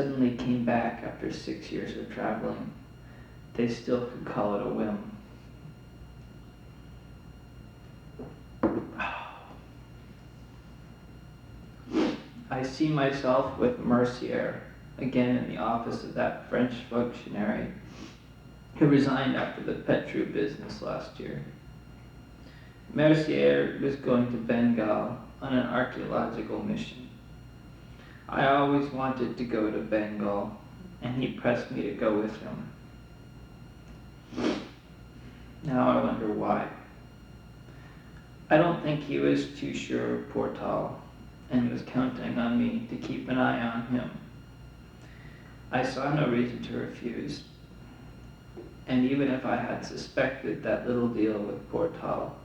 suddenly came back after 6 years of traveling, they still could call it a whim. I see myself with Mercier again in the office of that French functionary who resigned after the Petru business last year. Mercier was going to Bengal on an archaeological mission. I always wanted to go to Bengal, and he pressed me to go with him. Now I wonder why. I don't think he was too sure of Portal, and was counting on me to keep an eye on him. I saw no reason to refuse, and even if I had suspected that little deal with Portal,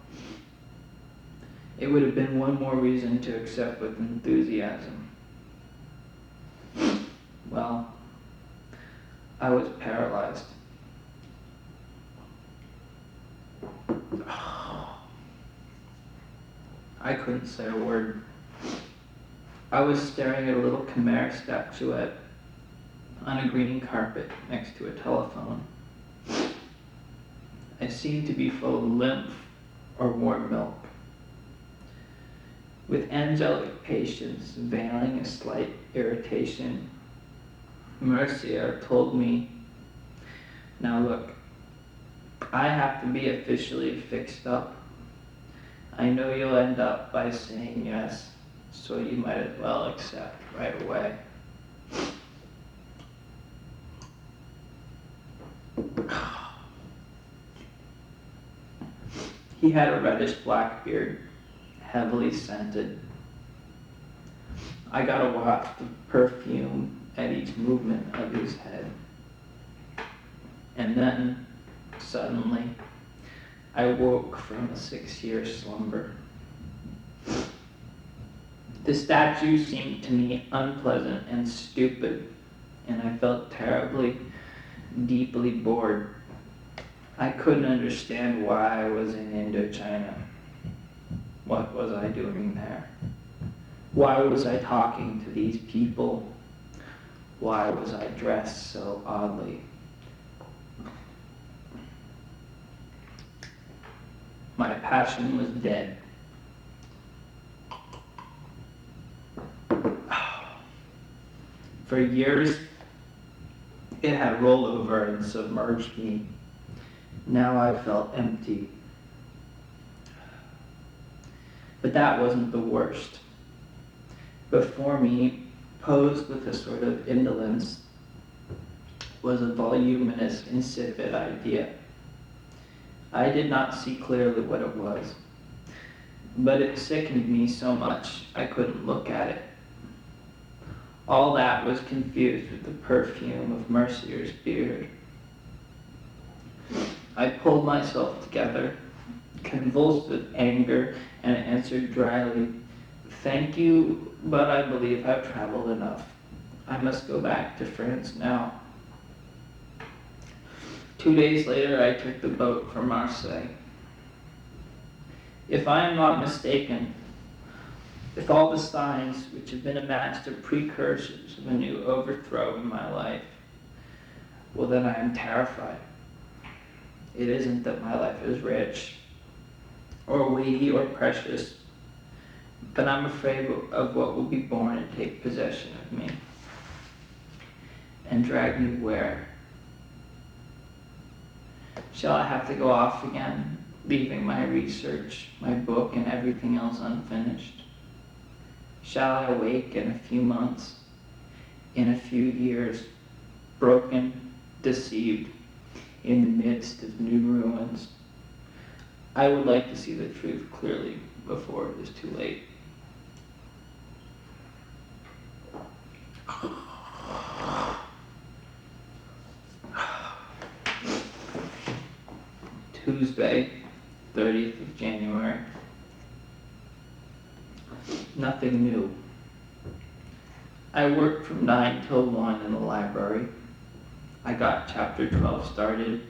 it would have been one more reason to accept with enthusiasm. Well, I was paralyzed. I couldn't say a word. I was staring at a little Khmer statuette on a green carpet next to a telephone. I seemed to be full of lymph or warm milk. With angelic patience veiling a slight irritation, Mercier told me, "Now look, I have to be officially fixed up. I know you'll end up by saying yes, so you might as well accept right away." He had a reddish black beard, heavily scented. I got a waft of perfume at each movement of his head. And then, suddenly, I woke from a 6-year slumber. The statue seemed to me unpleasant and stupid, and I felt terribly, deeply bored. I couldn't understand why I was in Indochina. What was I doing there? Why was I talking to these people? Why was I dressed so oddly? My passion was dead. For years, it had rolled over and submerged me. Now I felt empty. But that wasn't the worst. Before me, posed with a sort of indolence, was a voluminous, insipid idea. I did not see clearly what it was, but it sickened me so much I couldn't look at it. All that was confused with the perfume of Mercier's beard. I pulled myself together, convulsed with anger, and answered dryly, "Thank you, but I believe I've traveled enough. I must go back to France now." 2 days later, I took the boat for Marseille. If I am not mistaken, if all the signs which have been amassed are precursors of a new overthrow in my life, well then I am terrified. It isn't that my life is rich, or weighty, or precious, but I'm afraid of what will be born and take possession of me. And drag me where? Shall I have to go off again, leaving my research, my book, and everything else unfinished? Shall I awake in a few months, in a few years, broken, deceived, in the midst of new ruins? I would like to see the truth clearly before it is too late. Tuesday, 30th of January. Nothing new. I worked from 9 till 1 in the library. I got chapter 12 started,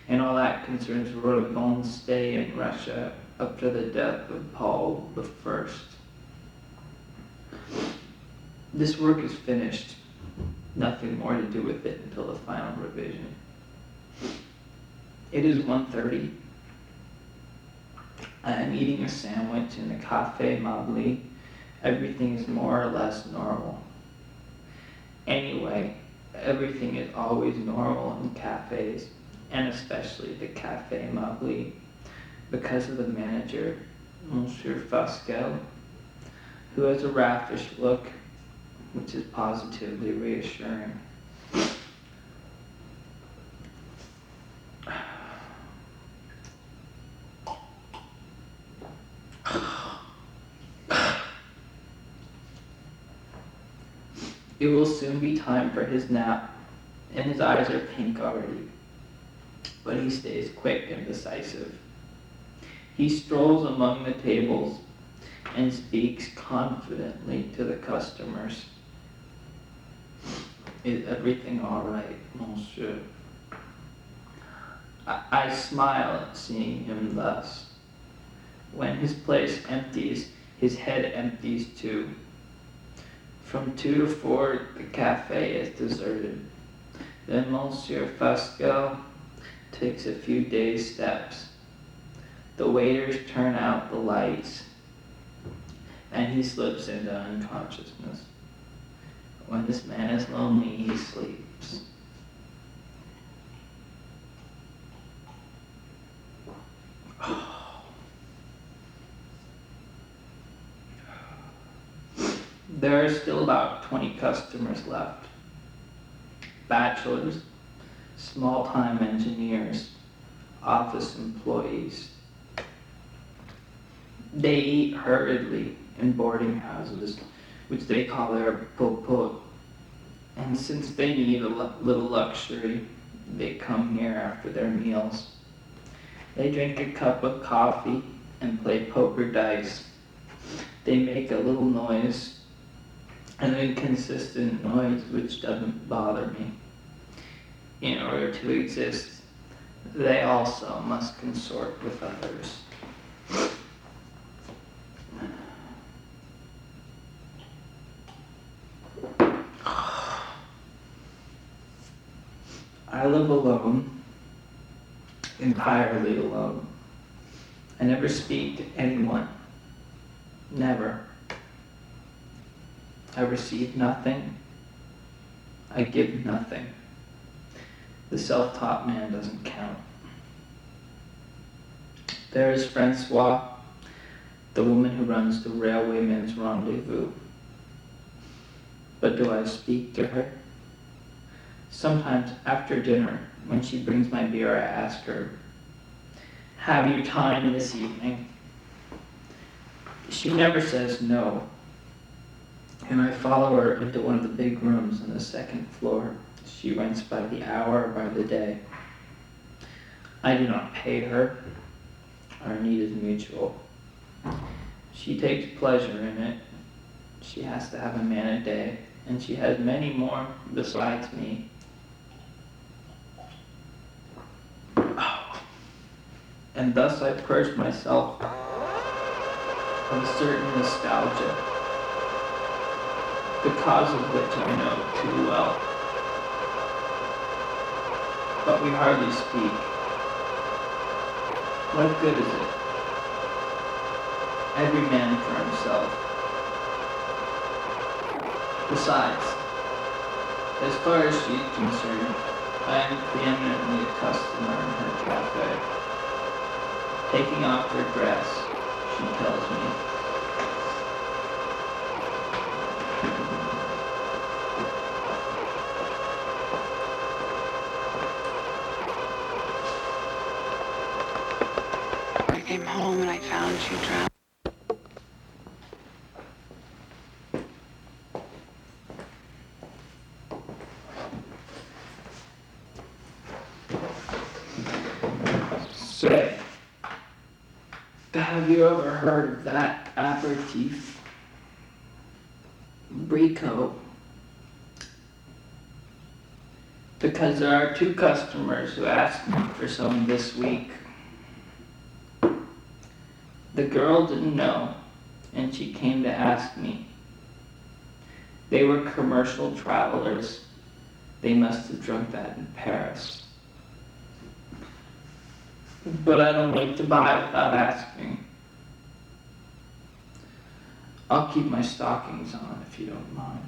and all that concerns Rodin's stay in Russia up to the death of Paul I. This work is finished. Nothing more to do with it until the final revision. It is 1:30. I am eating a sandwich in the Café Mabli. Everything is more or less normal. Anyway, everything is always normal in cafes, and especially the Café Mabli, because of the manager, Monsieur Fasquelle, who has a raffish look, which is positively reassuring. It will soon be time for his nap, and his eyes are pink already, but he stays quick and decisive. He strolls among the tables and speaks confidently to the customers. Is everything all right, monsieur? I smile at seeing him thus. When his place empties, his head empties too. From 2 to 4, the cafe is deserted. Then Monsieur Fasquelle takes a few dazed steps. The waiters turn out the lights, and he slips into unconsciousness. When this man is lonely, he sleeps. There are still about 20 customers left. Bachelors, small-time engineers, office employees. They eat hurriedly in boarding houses, which they call their popo. And since they need a little luxury, they come here after their meals. They drink a cup of coffee and play poker dice. They make a little noise, an inconsistent noise which doesn't bother me. In order to exist, they also must consort with others. I live alone, entirely alone. I never speak to anyone. Never. I receive nothing. I give nothing. The self-taught man doesn't count. There is Francois, the woman who runs the railwayman's rendezvous. But do I speak to her? Sometimes after dinner, when she brings my beer, I ask her, "Have you time this evening?" She never says no, and I follow her into one of the big rooms on the second floor. She rents by the hour or by the day. I do not pay her. Our need is mutual. She takes pleasure in it. She has to have a man a day, and she has many more besides me. And thus I purge myself of a certain nostalgia, the cause of which I know too well. But we hardly speak. What good is it? Every man for himself. Besides, as far as she is concerned, I am preeminently a customer in her cafe. Taking off her dress, she tells me. I came home and I found you drowned. Say, have you ever heard of that aperitif? Brico. Because there are 2 customers who asked me for some this week. The girl didn't know, and she came to ask me. They were commercial travelers, They must have drunk that in Paris. But I don't like to buy without asking. I'll keep my stockings on if you don't mind.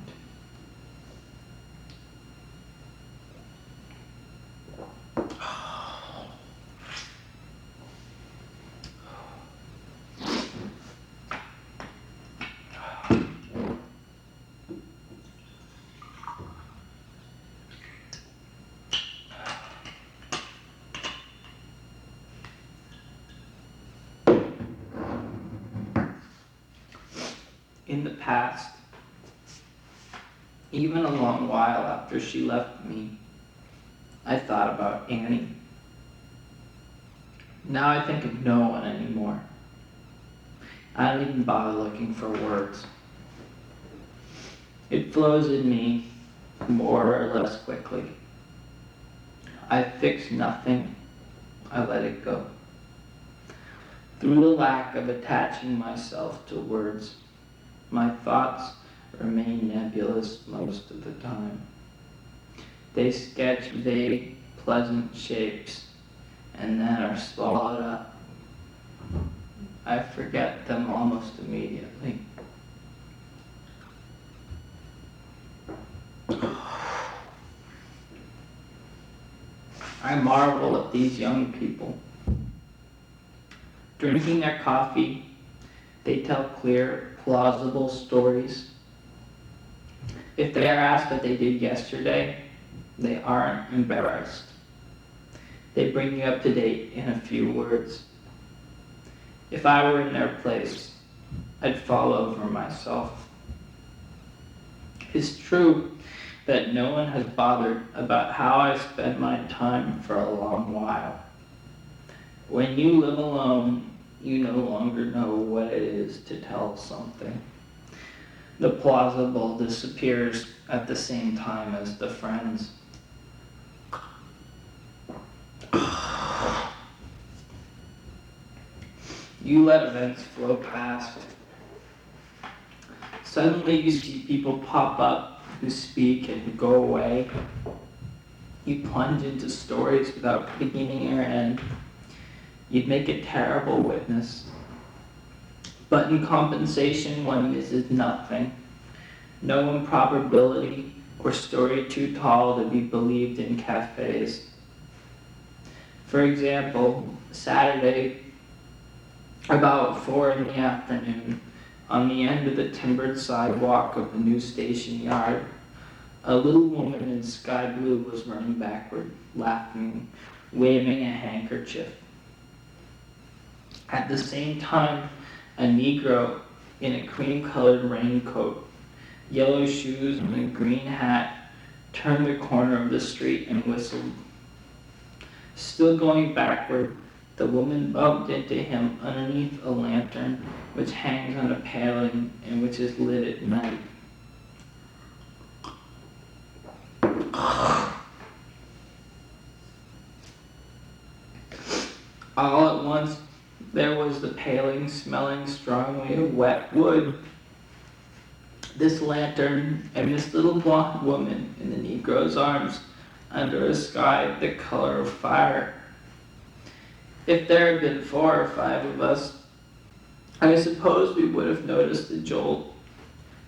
In the past, even a long while after she left me, I thought about Annie. Now I think of no one anymore. I don't even bother looking for words. It flows in me more or less quickly. I fix nothing. I let it go. Through the lack of attaching myself to words, my thoughts remain nebulous most of the time. They sketch vague, pleasant shapes and then are swallowed up. I forget them almost immediately. I marvel at these young people. Drinking their coffee, they tell clear, plausible stories. If they are asked what they did yesterday, they aren't embarrassed. They bring you up to date in a few words. If I were in their place, I'd fall over myself. It's true that no one has bothered about how I spend my time for a long while. When you live alone, you no longer know what it is to tell something. The plausible disappears at the same time as the friends. You let events flow past. Suddenly you see people pop up who speak and who go away. You plunge into stories without beginning or end. You'd make a terrible witness. But in compensation, one misses nothing. No improbability or story too tall to be believed in cafes. For example, Saturday, about 4 in the afternoon, on the end of the timbered sidewalk of the new station yard, a little woman in sky blue was running backward, laughing, waving a handkerchief. At the same time, a Negro in a cream-colored raincoat, yellow shoes, and a green hat turned the corner of the street and whistled. Still going backward, the woman bumped into him underneath a lantern which hangs on a paling and which is lit at night. All at once, there was the paling smelling strongly of wet wood. This lantern and this little blonde woman in the Negro's arms under a sky the color of fire. If there had been 4 or 5 of us, I suppose we would have noticed the jolt,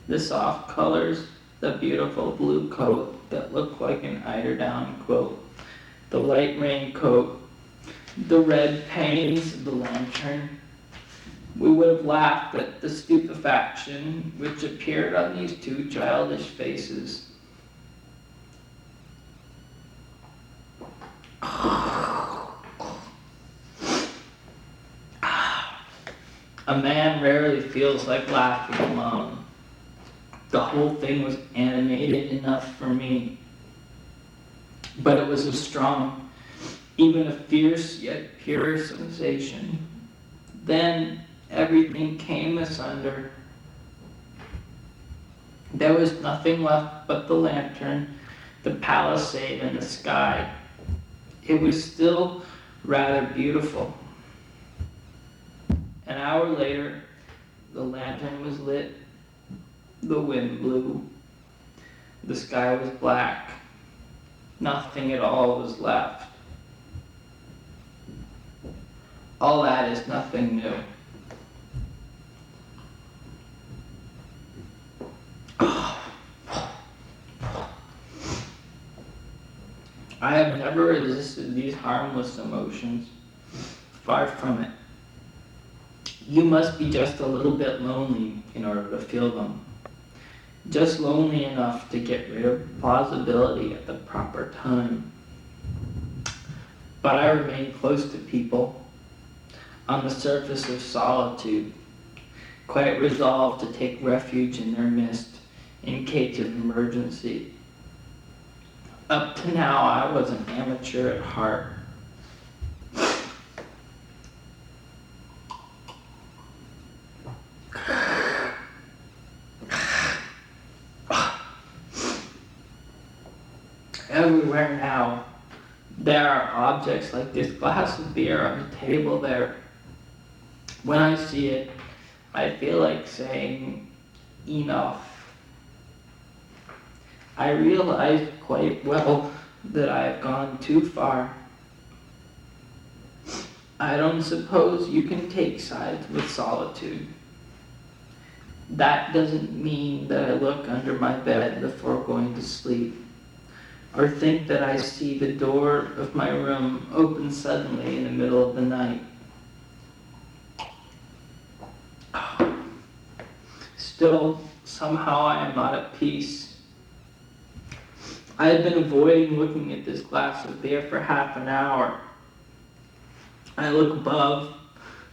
the soft colors, the beautiful blue coat that looked like an eiderdown quilt, the light raincoat, the red panes of the lantern. We would have laughed at the stupefaction which appeared on these 2 childish faces. A man rarely feels like laughing alone. The whole thing was animated enough for me. But it was a strong, even a fierce yet pure sensation. Then everything came asunder. There was nothing left but the lantern, the palisade, and the sky. It was still rather beautiful. An hour later, the lantern was lit, the wind blew, the sky was black, nothing at all was left. All that is nothing new. I have never resisted these harmless emotions. Far from it. You must be just a little bit lonely in order to feel them. Just lonely enough to get rid of plausibility at the proper time. But I remain close to people, on the surface of solitude, quite resolved to take refuge in their midst in case of emergency. Up to now, I was an amateur at heart. Everywhere now, there are objects like this glass of beer on the table there. When I see it, I feel like saying, enough. I realize quite well that I have gone too far. I don't suppose you can take sides with solitude. That doesn't mean that I look under my bed before going to sleep, or think that I see the door of my room open suddenly in the middle of the night. Still, somehow I am not at peace. I have been avoiding looking at this glass of beer for half an hour. I look above,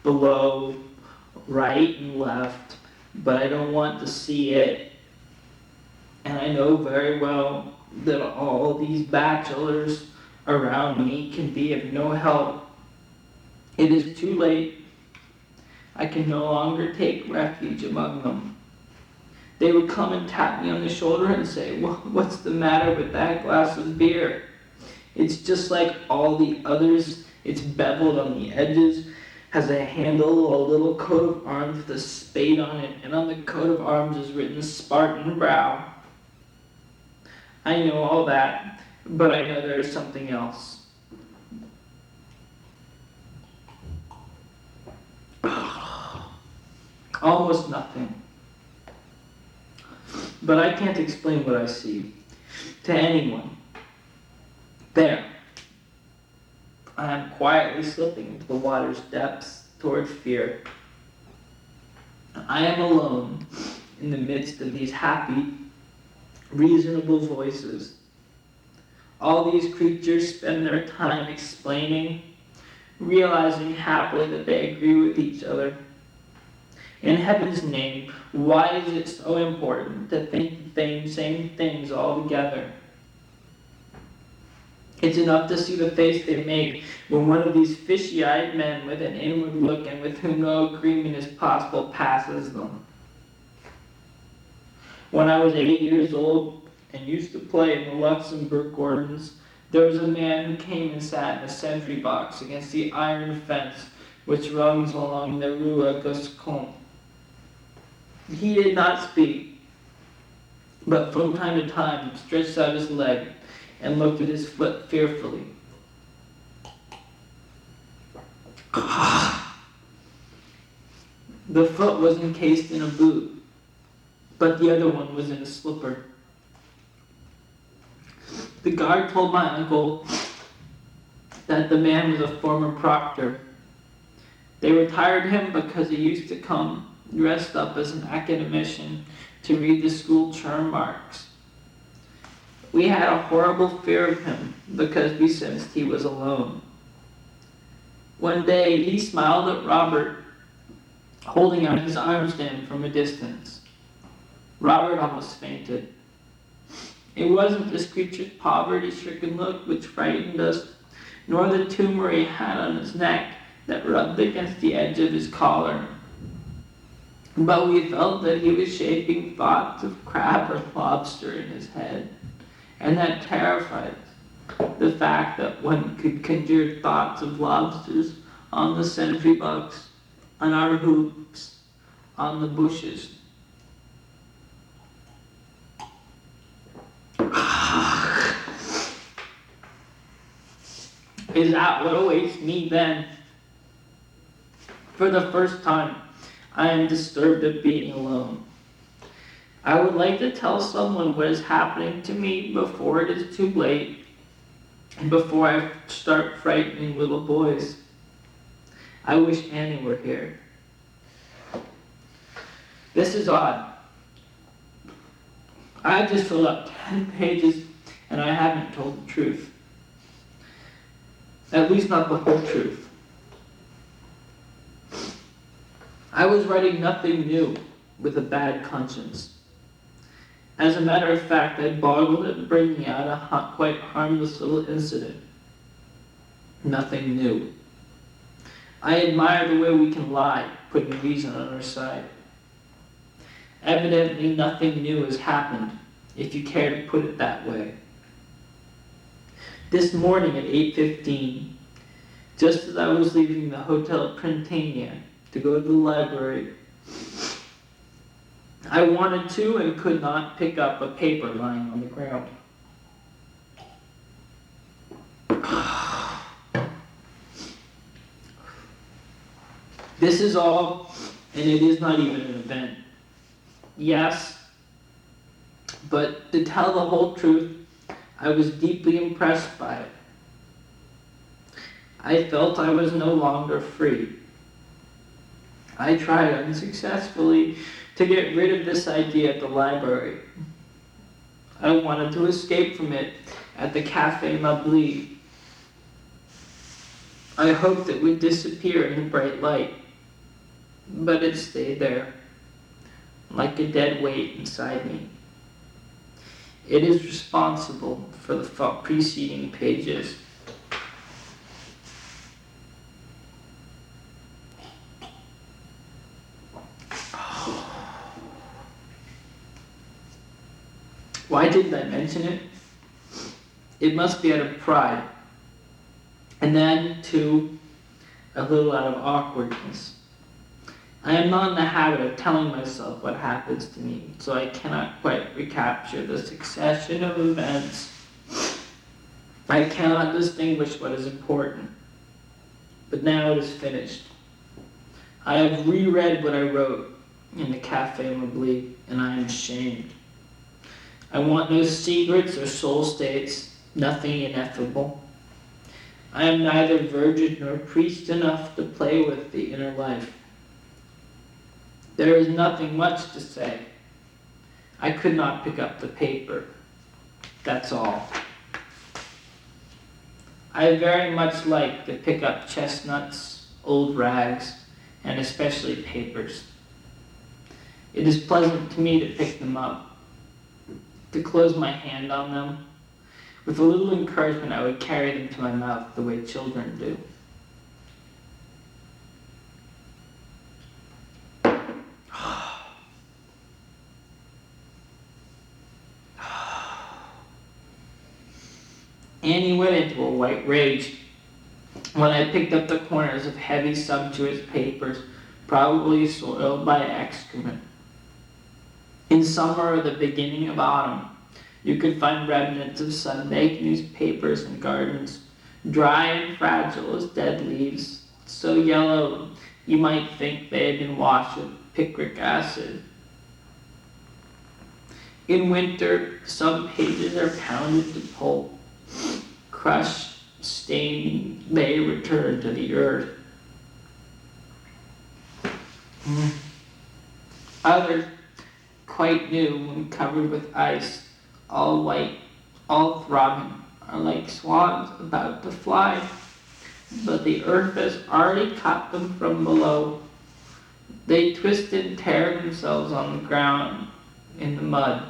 below, right and left, but I don't want to see it. And I know very well that all these bachelors around me can be of no help. It is too late. I can no longer take refuge among them. They would come and tap me on the shoulder and say, "What's the matter with that glass of beer? It's just like all the others. It's beveled on the edges, has a handle, a little coat of arms with a spade on it, and on the coat of arms is written Spartan Brow." I know all that, but I know there's something else. Almost nothing. But I can't explain what I see to anyone. There. I am quietly slipping into the water's depths toward fear. I am alone in the midst of these happy, reasonable voices. All these creatures spend their time explaining, realizing happily that they agree with each other. In heaven's name, why is it so important to think the same things all together? It's enough to see the face they make when one of these fishy-eyed men with an inward look and with whom no agreement is possible passes them. When I was 8 years old and used to play in the Luxembourg Gardens, there was a man who came and sat in a sentry box against the iron fence which runs along the Rue Gascon. He did not speak, but from time to time stretched out his leg and looked at his foot fearfully. The foot was encased in a boot, but the other one was in a slipper. The guard told my uncle that the man was a former proctor. They retired him because he used to come dressed up as an academician to read the school term marks. We had a horrible fear of him because we sensed he was alone. One day he smiled at Robert, holding out his arms to him from a distance. Robert almost fainted. It wasn't this creature's poverty-stricken look which frightened us, nor the tumor he had on his neck that rubbed against the edge of his collar. But we felt that he was shaping thoughts of crab or lobster in his head, and that terrified us. The fact that one could conjure thoughts of lobsters on the sentry box, on our hoops, on the bushes. Is that what awaits me then? For the first time, I am disturbed at being alone. I would like to tell someone what is happening to me before it is too late, and before I start frightening little boys. I wish Annie were here. This is odd. I just filled up 10 pages and I haven't told the truth. At least not the whole truth. I was writing nothing new with a bad conscience. As a matter of fact, I boggled at bringing out a quite harmless little incident. Nothing new. I admire the way we can lie, putting reason on our side. Evidently, nothing new has happened, if you care to put it that way. This morning at 8:15, just as I was leaving the Hotel Printania to go to the library, I wanted to and could not pick up a paper lying on the ground. This is all, and it is not even an event. Yes, but to tell the whole truth, I was deeply impressed by it. I felt I was no longer free. I tried unsuccessfully to get rid of this idea at the library. I wanted to escape from it at the Café Mably. I hoped it would disappear in bright light, but it stayed there, like a dead weight inside me. It is responsible for the preceding pages. Why didn't I mention it? It must be out of pride. And then, too, a little out of awkwardness. I am not in the habit of telling myself what happens to me, so I cannot quite recapture the succession of events. I cannot distinguish what is important. But now it is finished. I have reread what I wrote in the Café Mably, and I am ashamed. I want no secrets or soul states, nothing ineffable. I am neither virgin nor priest enough to play with the inner life. There is nothing much to say. I could not pick up the paper. That's all. I very much like to pick up chestnuts, old rags, and especially papers. It is pleasant to me to pick them up, to close my hand on them. With a little encouragement, I would carry them to my mouth the way children do. Annie went into a white rage when I picked up the corners of heavy, sumptuous papers, probably soiled by excrement. In summer or the beginning of autumn, you could find remnants of sun-baked newspapers in gardens, dry and fragile as dead leaves, so yellow you might think they had been washed with picric acid. In winter, some pages are pounded to pulp. Crushed, stained, they return to the earth. Others, quite new when covered with ice, all white, all throbbing, are like swans about to fly, but the earth has already cut them from below. They twist and tear themselves on the ground, in the mud,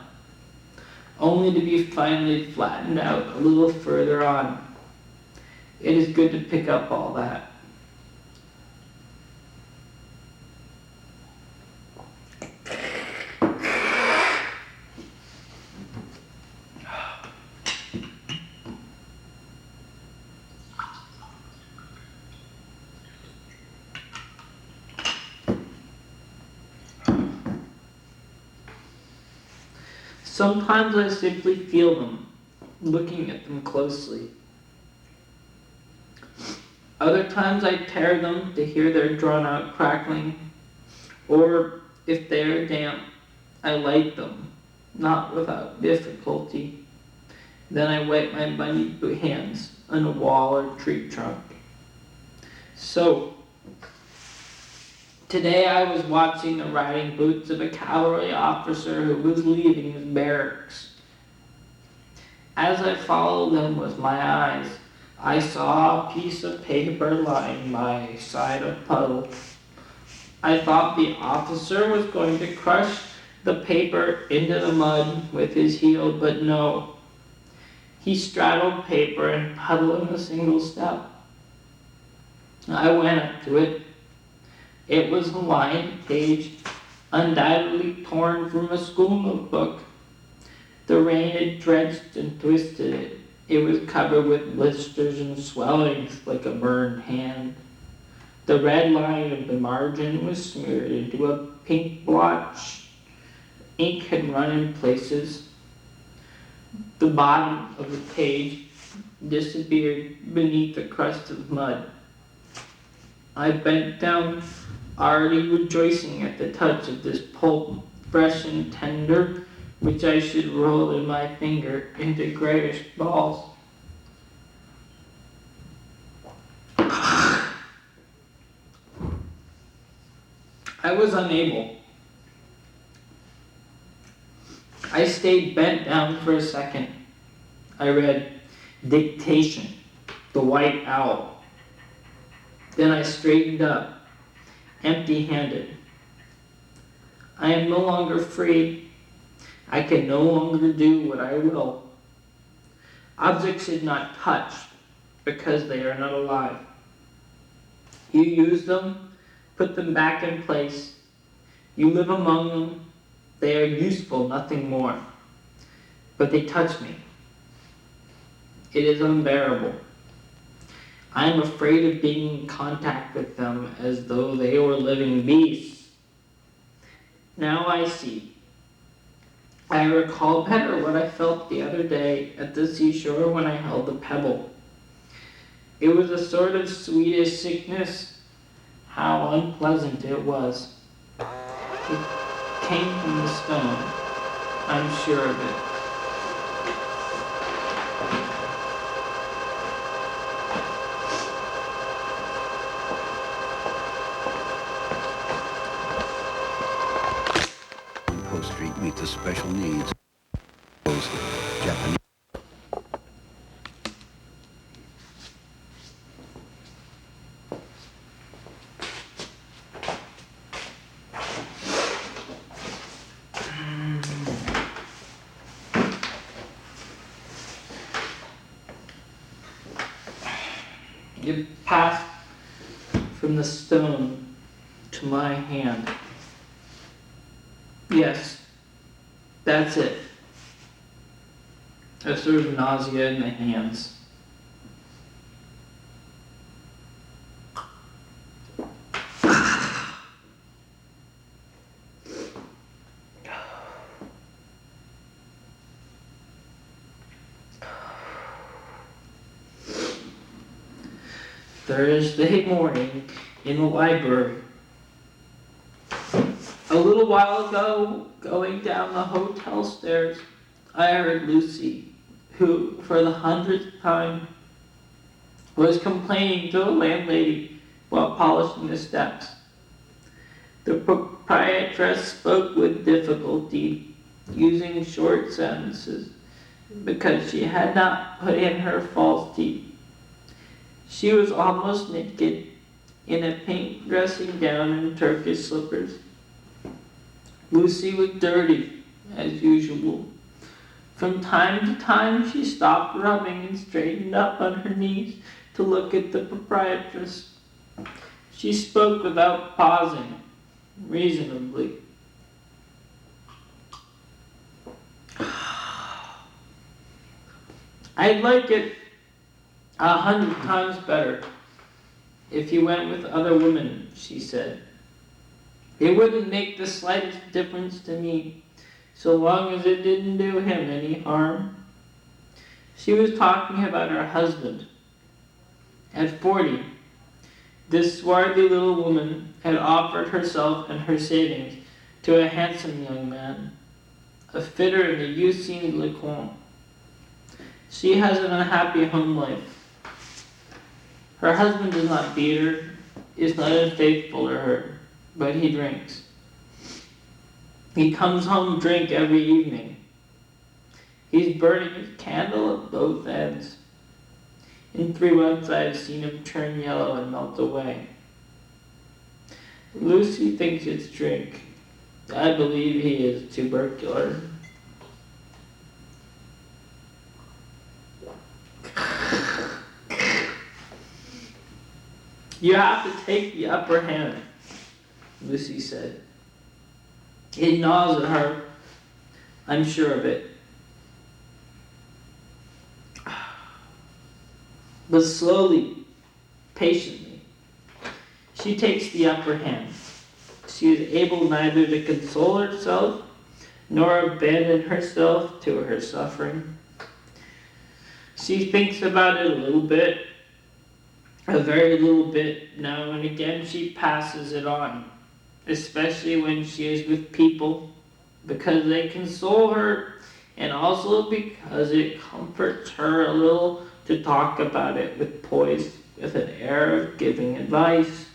only to be finally flattened out a little further on. It is good to pick up all that. Sometimes I simply feel them, looking at them closely. Other times I tear them to hear their drawn-out crackling, or if they are damp, I light them, not without difficulty. Then I wipe my muddy hands on a wall or tree trunk. So, today I was watching the riding boots of a cavalry officer who was leaving his barracks. As I followed them with my eyes, I saw a piece of paper lying by a side of puddle. I thought the officer was going to crush the paper into the mud with his heel, but no. He straddled paper and puddle in a single step. I went up to it. It was a lined page, undoubtedly torn from a school notebook. The rain had drenched and twisted it. It was covered with blisters and swellings like a burned hand. The red line of the margin was smeared into a pink blotch. Ink had run in places. The bottom of the page disappeared beneath a crust of mud. I bent down, already rejoicing at the touch of this pulp, fresh and tender, which I should roll in my finger into grayish balls. I was unable. I stayed bent down for a second. I read Dictation, The White Owl. Then I straightened up, empty-handed. I am no longer free. I can no longer do what I will. Objects should not touch because they are not alive. You use them, put them back in place. You live among them. They are useful, nothing more. But they touch me. It is unbearable. I am afraid of being in contact with them as though they were living beasts. Now I see. I recall better what I felt the other day at the seashore when I held the pebble. It was a sort of Swedish sickness. How unpleasant it was. It came from the stone. I'm sure of it. Post Street meet the special needs of Japanese. It passed from the stone to my hand. Yes, that's it. A sort of nausea in the hands. Thursday morning in the library. A little while ago, going down the hotel stairs, I heard Lucy, who, for the 100th time, was complaining to the landlady while polishing the steps. The proprietress spoke with difficulty, using short sentences, because she had not put in her false teeth. She was almost naked, in a pink dressing gown and Turkish slippers. Lucy was dirty, as usual. From time to time, she stopped rubbing and straightened up on her knees to look at the proprietress. She spoke without pausing, reasonably. I'd like it 100 times better if you went with other women, she said. It wouldn't make the slightest difference to me, so long as it didn't do him any harm. She was talking about her husband. At 40, This swarthy little woman had offered herself and her savings to a handsome young man, a fitter in the Usine Le Coin. She has an unhappy home life. Her husband does not beat her, is not unfaithful to her, but he drinks. He comes home drunk every evening. He's burning his candle at both ends. In 3 months I have seen him turn yellow and melt away. Lucy thinks it's drink. I believe he is tubercular. You have to take the upper hand, Lucy said. It gnaws at her. I'm sure of it. But slowly, patiently, she takes the upper hand. She is able neither to console herself nor abandon herself to her suffering. She thinks about it a little bit, a very little bit. Now and again she passes it on, especially when she is with people, because they console her and also because it comforts her a little to talk about it with poise, with an air of giving advice.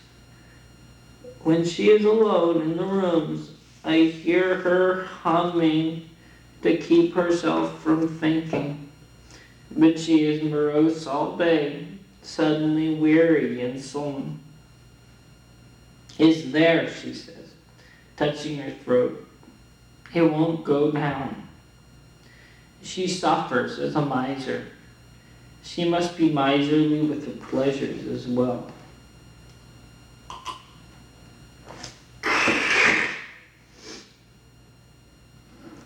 When she is alone in the rooms, I hear her humming to keep herself from thinking. But she is morose all day, suddenly weary and sullen. It's there, she says, touching her throat. It won't go down. She suffers as a miser. She must be miserly with the pleasures as well.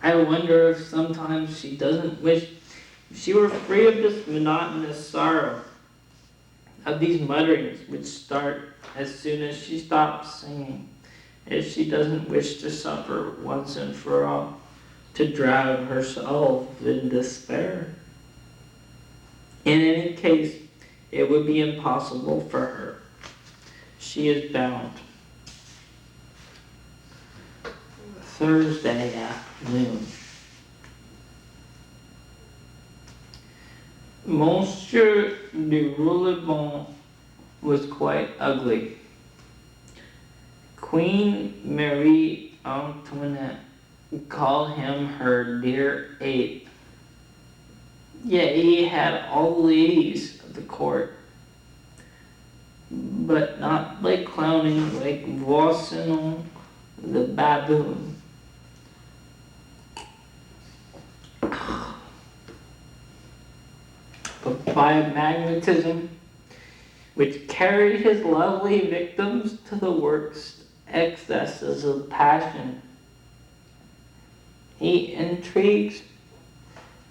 I wonder if sometimes she doesn't wish she were free of this monotonous sorrow, of these mutterings which start as soon as she stops singing, if she doesn't wish to suffer once and for all, to drown herself in despair. In any case, it would be impossible for her. She is bound. Thursday afternoon. Monsieur de Roulebon was quite ugly. Queen Marie Antoinette called him her dear ape. Yet he had all the ladies of the court, but not by clowning like Voisin the baboon. But by a magnetism which carried his lovely victims to the worst excesses of passion. He intrigues,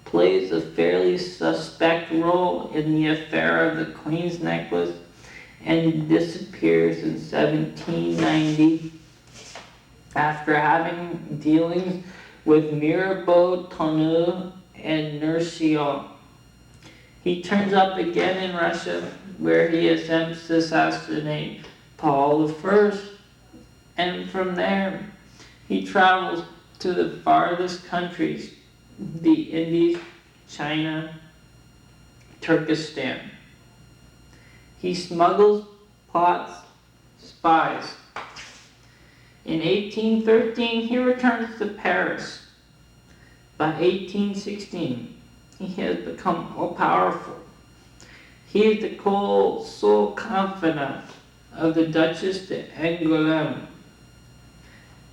plays a fairly suspect role in the affair of the Queen's necklace, and disappears in 1790 after having dealings with Mirabeau, Tonneau, and Nercion. He turns up again in Russia, where he attempts to assassinate Paul I, and from there he travels to the farthest countries, the Indies, China, Turkestan. He smuggles, plots, spies. In 1813 he returns to Paris. By 1816 he has become all-powerful. He is the sole confidant of the Duchess d'Angoulême.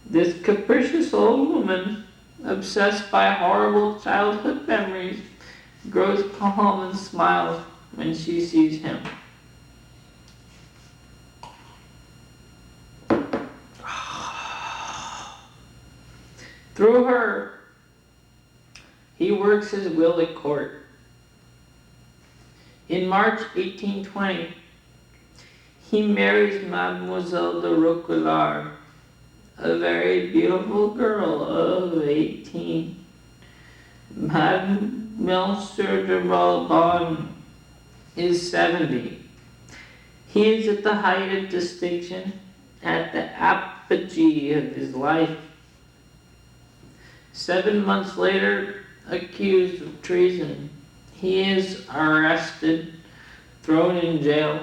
This capricious old woman, obsessed by horrible childhood memories, grows calm and smiles when she sees him. Through her, he works his will at court. In March 1820, he marries Mademoiselle de Roquelaure, a very beautiful girl of 18. Monsieur de Roquelaure is 70. He is at the height of distinction, at the apogee of his life. 7 months later, accused of treason, he is arrested, thrown in jail,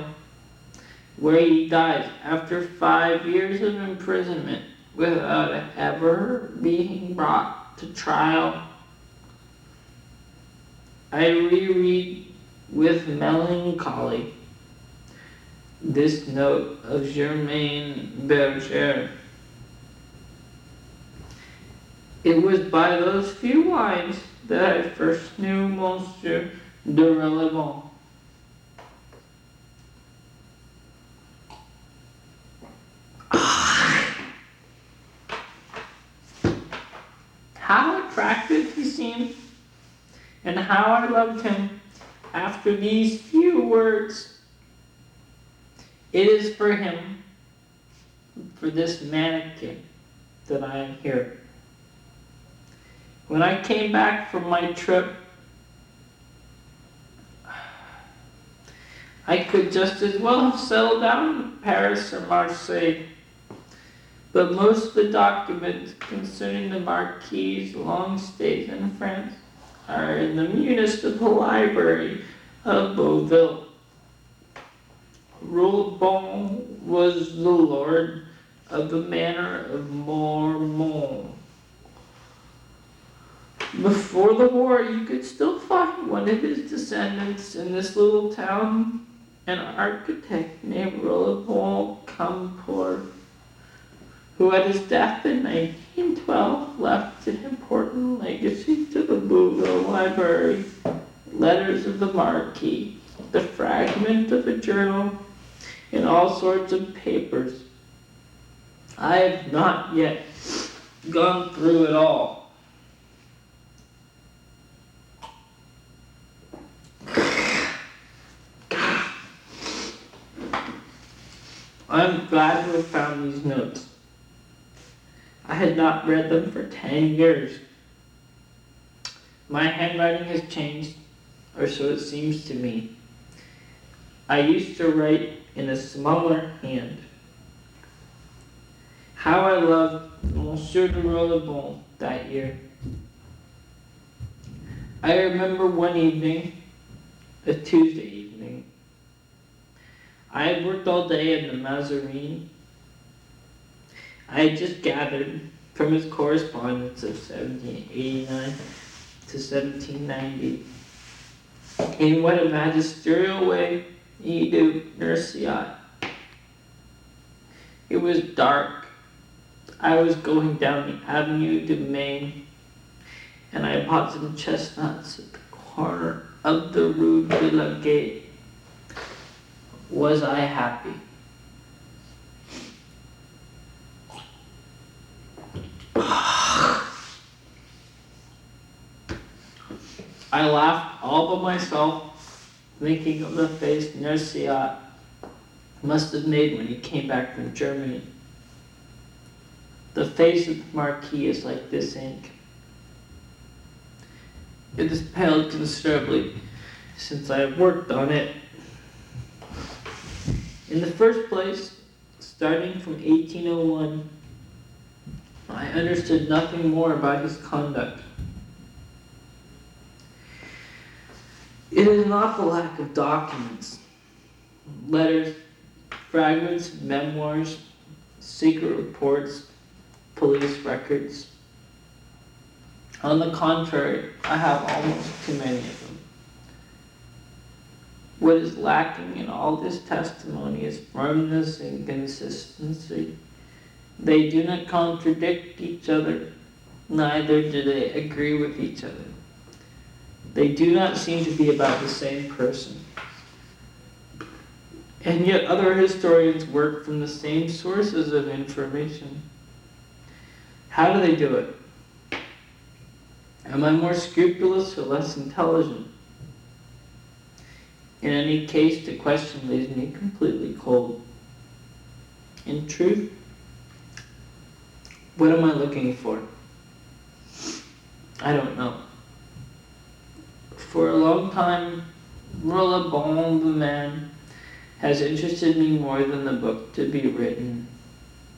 where he dies after 5 years of imprisonment without ever being brought to trial. I reread with melancholy this note of Germain Berger. It was by those few lines that I first knew Monsieur de Relevant. How attractive he seemed, and how I loved him after these few words. It is for him, for this mannequin, that I am here. When I came back from my trip, I could just as well have settled down in Paris or Marseille. But most of the documents concerning the Marquis's long stays in France are in the municipal library of Beauville. Roulbon was the lord of the manor of Mormont. Before the war, you could still find one of his descendants in this little town, an architect named Roulbon Campour, who at his death in 1912 left an important legacy to the Beauville Library: letters of the Marquis, the fragment of a journal, and all sorts of papers. I have not yet gone through it all. I'm glad to have found these notes. I had not read them for 10 years. My handwriting has changed, or so it seems to me. I used to write in a smaller hand. How I loved Monsieur de Roulbon that year. I remember one evening, a Tuesday evening. I had worked all day in the Mazarine. I had just gathered from his correspondence of 1789 to 1790 in what a magisterial way he do Nausea. It was dark. I was going down the Avenue de Maine, and I bought some chestnuts at the corner of the Rue de la Gate. Was I happy? I laughed all by myself, thinking of the face Nausea must have made when he came back from Germany. The face of the Marquis is like this ink. It has paled considerably since I have worked on it. In the first place, starting from 1801, I understood nothing more about his conduct. It is not the lack of documents, letters, fragments of memoirs, secret reports, police records. On the contrary, I have almost too many of them. What is lacking in all this testimony is firmness and consistency. They do not contradict each other, neither do they agree with each other. They do not seem to be about the same person. And yet other historians work from the same sources of information. How do they do it? Am I more scrupulous or less intelligent? In any case, the question leaves me completely cold. In truth, what am I looking for? I don't know. For a long time, Roulbon, the man, has interested me more than the book to be written.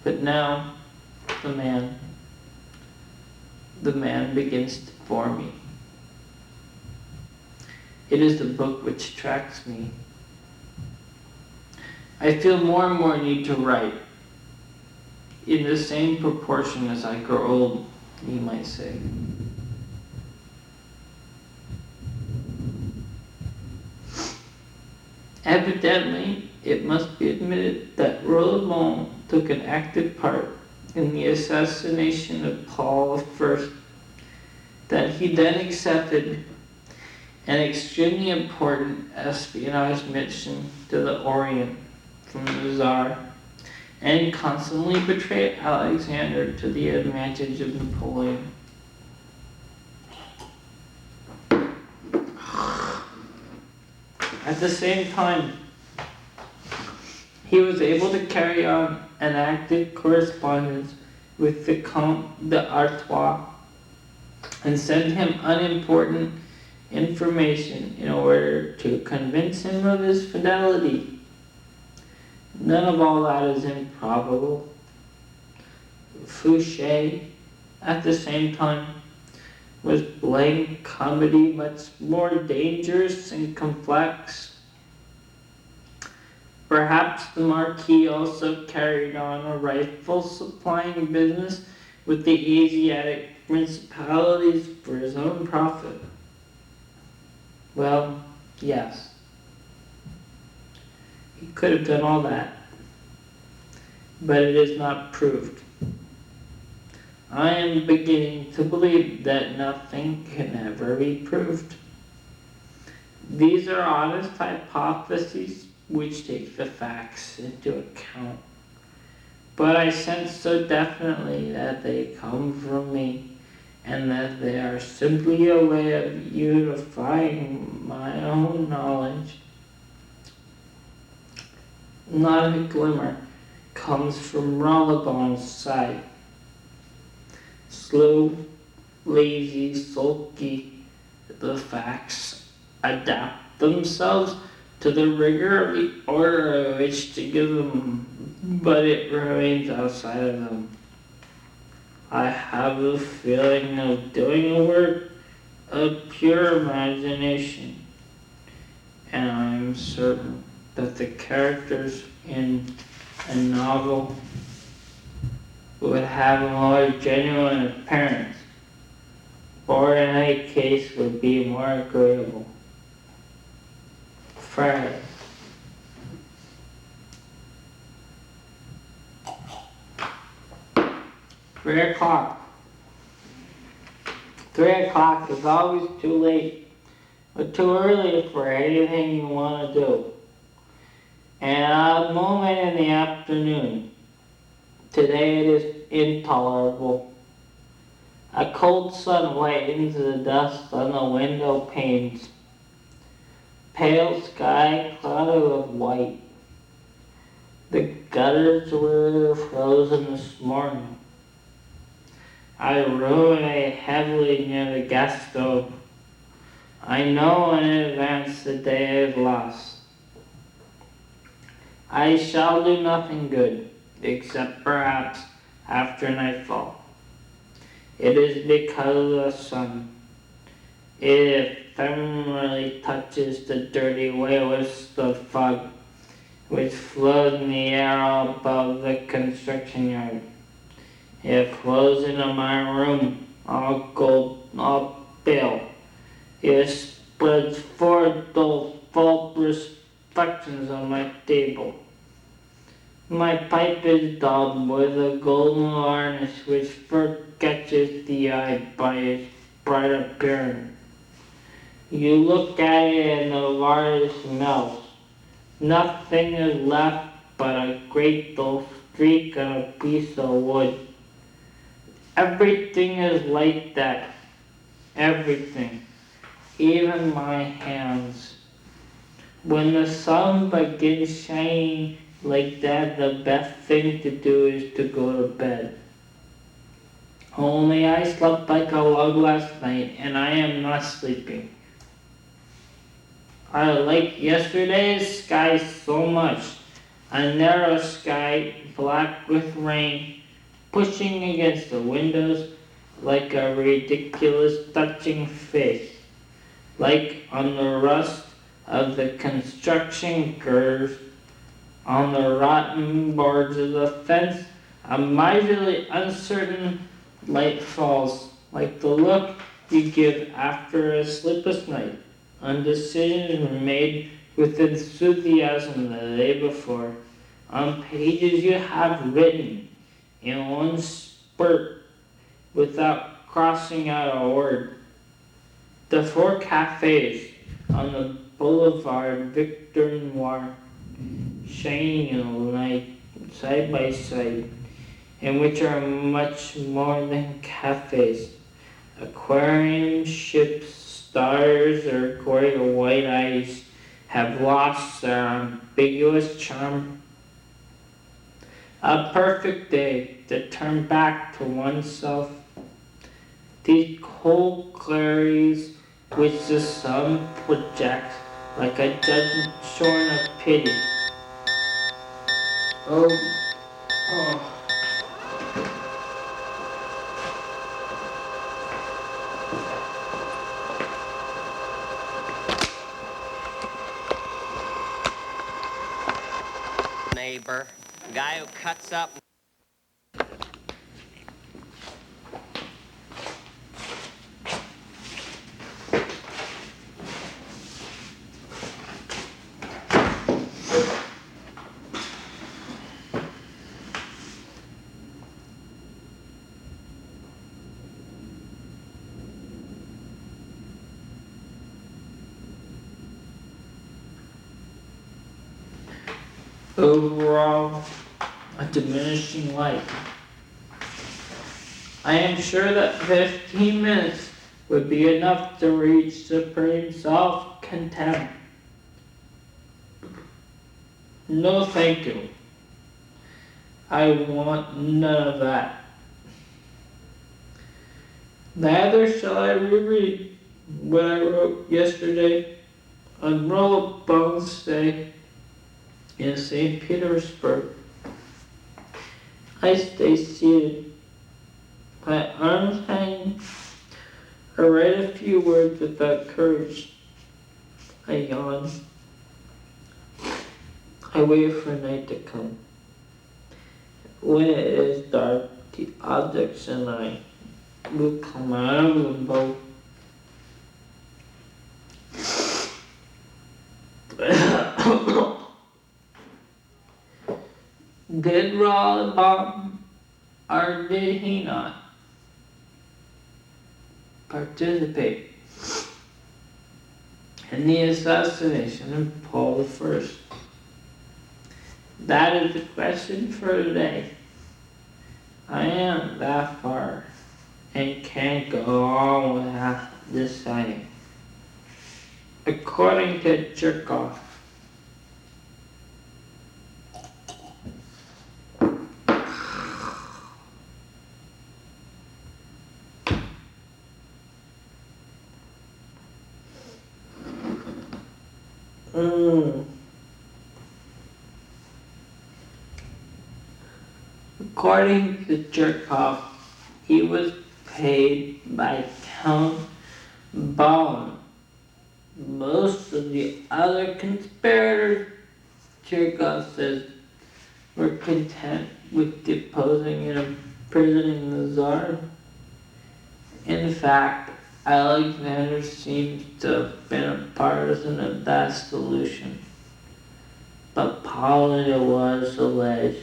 But now, the man begins to bore me. It is the book which attracts me. I feel more and more need to write, in the same proportion as I grow old, you might say. Evidently, it must be admitted that Roland took an active part in the assassination of Paul I, that he then accepted an extremely important espionage mission to the Orient from the Tsar, and constantly betrayed Alexander to the advantage of Napoleon. At the same time, he was able to carry on an active correspondence with the Comte d'Artois and send him unimportant information in order to convince him of his fidelity. None of all that is improbable. Fouché, at the same time, was playing comedy much more dangerous and complex. Perhaps the Marquis also carried on a rifle supplying business with the Asiatic principalities for his own profit. Well, yes. He could have done all that, but it is not proved. I am beginning to believe that nothing can ever be proved. These are honest hypotheses which take the facts into account, but I sense so definitely that they come from me, and that they are simply a way of unifying my own knowledge. Not a glimmer comes from Rollabon's side. Slow, lazy, sulky, the facts adapt themselves to the rigor of the order I wish to give them, but it remains outside of them. I have the feeling of doing a work of pure imagination, and I am certain that the characters in a novel would have a more genuine appearance, or in any case would be more agreeable. Frye. Three o'clock. 3 o'clock is always too late, but too early for anything you want to do. And a moment in the afternoon. Today it is intolerable. A cold sun whitens the dust on the window panes. Pale sky clouded with white. The gutters were frozen this morning. I ruminate heavily near the gas stove. I know in advance the day is lost. I shall do nothing good, except perhaps after nightfall. It is because of the sun. It ephemerally touches the dirty wisp of fog which floats in the air above the construction yard. It flows into my room, all gold, all pale. It spreads four dull, faultless reflections on my table. My pipe is daubed with a golden varnish which first catches the eye by its bright appearance. You look at it and the varnish melts. Nothing is left but a great dull streak on a piece of wood. Everything is like that. Everything. Even my hands. When the sun begins shining like that, the best thing to do is to go to bed. Only I slept like a log last night, and I am not sleeping. I like yesterday's sky so much. A narrow sky, black with rain, pushing against the windows like a ridiculous touching face. Like on the rust of the construction girders, on the rotten boards of the fence, a miserly, uncertain light falls, like the look you give after a sleepless night, on decisions made with enthusiasm the day before, on pages you have written in one spurt without crossing out a word. The four cafes on the boulevard Victor Noir, shining in the light side by side, and which are much more than cafes. Aquarium ships, stars, or great white eyes have lost their ambiguous charm. A perfect day to turn back to oneself. These cold claries which the sun projects like a judgment shorn of pity. Oh. Neighbor, guy who cuts up. Overall, a diminishing light. I am sure that 15 minutes would be enough to reach supreme self-contempt. No thank you. I want none of that. Neither shall I reread what I wrote yesterday on Roll of Bones Day in St. Petersburg. I stay seated, my arms hanging. I write a few words without courage. I yawn. I wait for night to come. When it is dark, the objects and I will come out of limbo. Did Rollin or did he not participate in the assassination of Paul I? That is the question for today. I am that far and can't go on without deciding. According to Cherkov, According to Cherkov, he was paid by Count Ballin. Most of the other conspirators, Cherkov says, were content with deposing and imprisoning the Tsar. In fact, Alexander seems to have been a partisan of that solution. But Poland, it was alleged,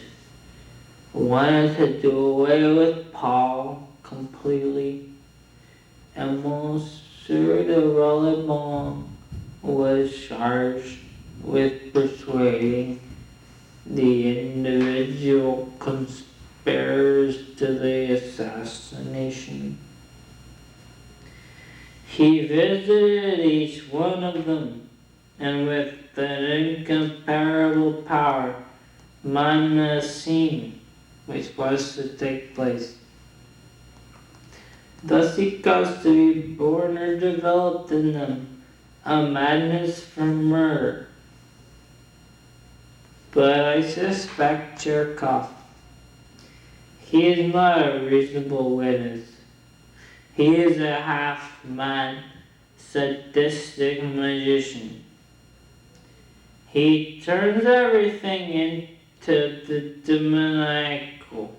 wanted to do away with Paul completely, and Monsieur de Rollemont was charged with persuading the individual conspirators to the assassination. He visited each one of them, and with an incomparable power, mimed the scene which was to take place. Thus he caused to be born or developed in them a madness for murder. But I suspect Cherkov. He is not a reasonable witness. He is a half-mad, sadistic magician. He turns everything into the demoniacal.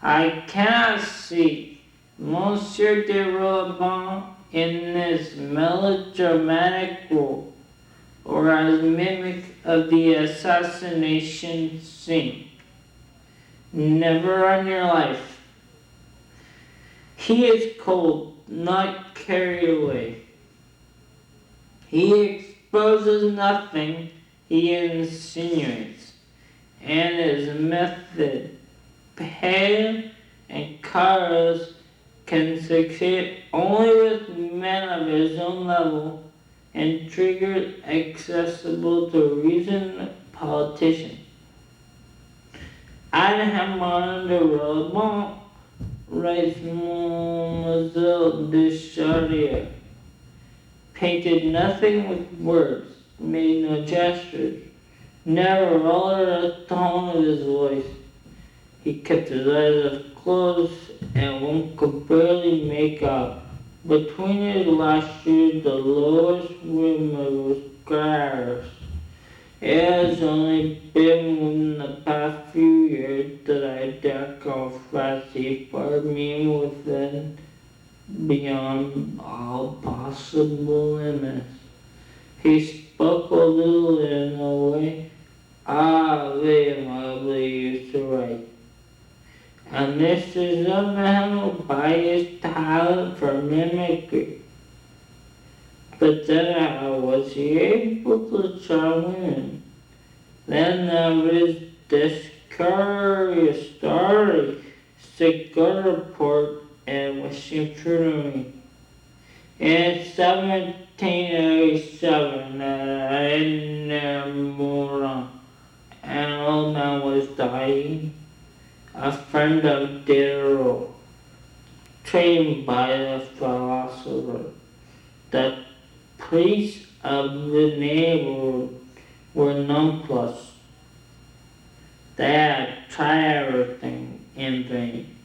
I cannot see Monsieur de Rollebon in this melodramatic role, or as mimic of the assassination scene. Never in your life. He is cold, not carried away. He exposes nothing, he insinuates, and his method, pale and Carlos, can succeed only with men of his own level and triggers accessible to reasoned politicians. Adhamar de Rollebon, writes Mademoiselle de Charrière, painted nothing with words, made no gestures, never altered the tone of his voice. He kept his eyes closed, and one could barely make out between his lashes the lowest rim of his scars. It has only been within the past few years that I dare confess he fired me within beyond all possible limits. He spoke a little in a way Aimable used to write. And this is a man who by his talent for mimicry. But then how was he able to charm women? Then there is this curious story, cigar report, and wishing true to me. In 1787, in Moulin, an old man was dying, a friend of Diderot, trained by the philosopher. The priests of the neighborhood were nonplussed. They had tried everything in vain.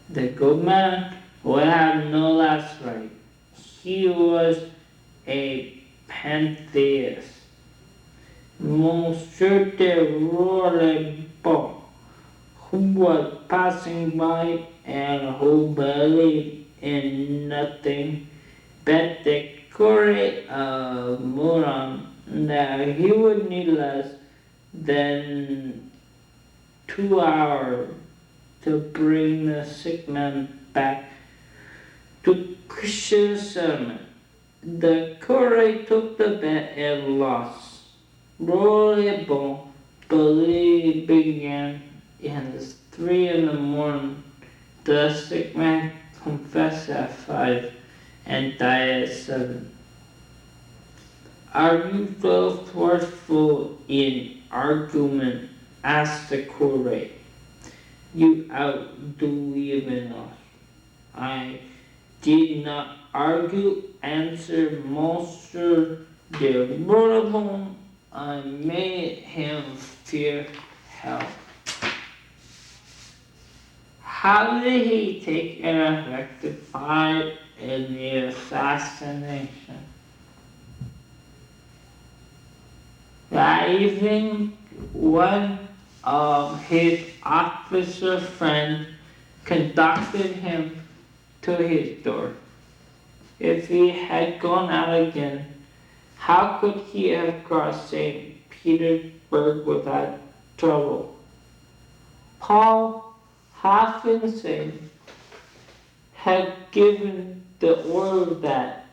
The good man would have no last right. He was a pantheist. Monsieur de Rollebon, who was passing by and who believed in nothing, bet the curate of Moulin that he would need less than 2 hours to bring the sick man back to Christian settlement. The curate took the bet and lost. Rollebon believed began in 3 a.m. The sick man confessed at 5 and died at 7. Are you so forceful in argument? Asked the curate. You outdo even us. I did not argue, answered Monsieur de Rollebon. I made him fear hell. How did he take an effective part in the assassination? That evening, one of his officer friends conducted him to his door. If he had gone out again, how could he have crossed St. Petersburg without trouble? Paul, half insane, had given the order that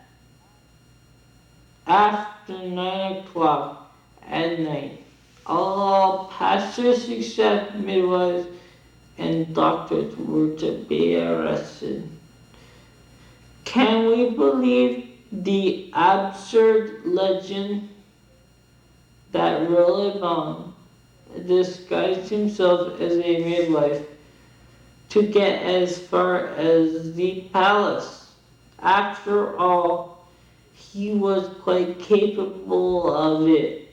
after 9 o'clock at night, all pastors except midwives and doctors were to be arrested. Can we believe the absurd legend that Rollebon disguised himself as a midwife to get as far as the palace? After all, he was quite capable of it.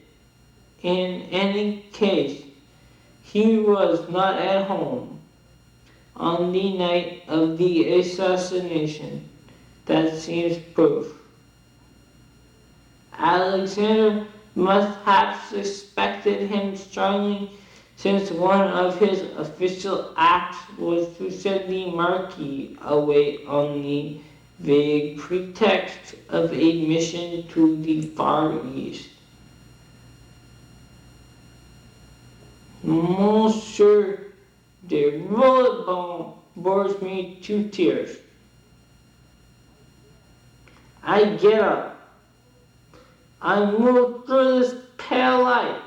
In any case, he was not at home on the night of the assassination. That seems proof. Alexander must have suspected him strongly, since one of his official acts was to send the Marquis away on the vague pretext of a mission to the Far East. Monsieur de Rollebon bores me to tears. I get up. I move through this pale light.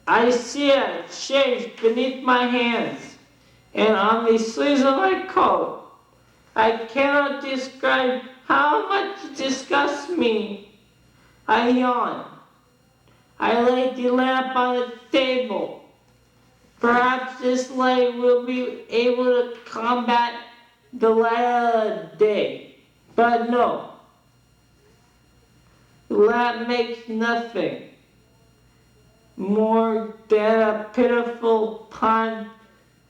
I see a shade beneath my hands and on the sleeves of my coat. I cannot describe how much it disgusts me. I yawn. I lay the lamp on the table. Perhaps this light will be able to combat the light of the day. But no. The lamp makes nothing more than a pitiful pond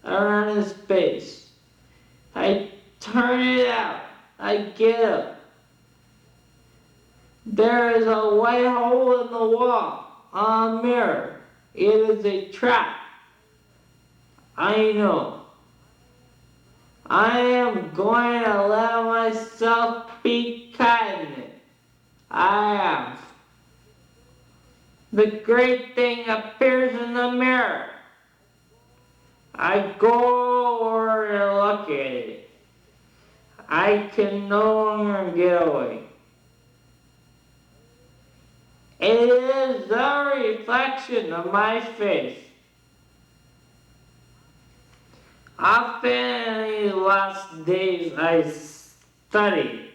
around his base. I turn it out. I get up. There is a white hole in the wall, a mirror. It is a trap. I know. I am going to let myself be caught in it. I am. The great thing appears in the mirror. I go over and look at it. I can no longer get away. It is the reflection of my face. Often in these last days I study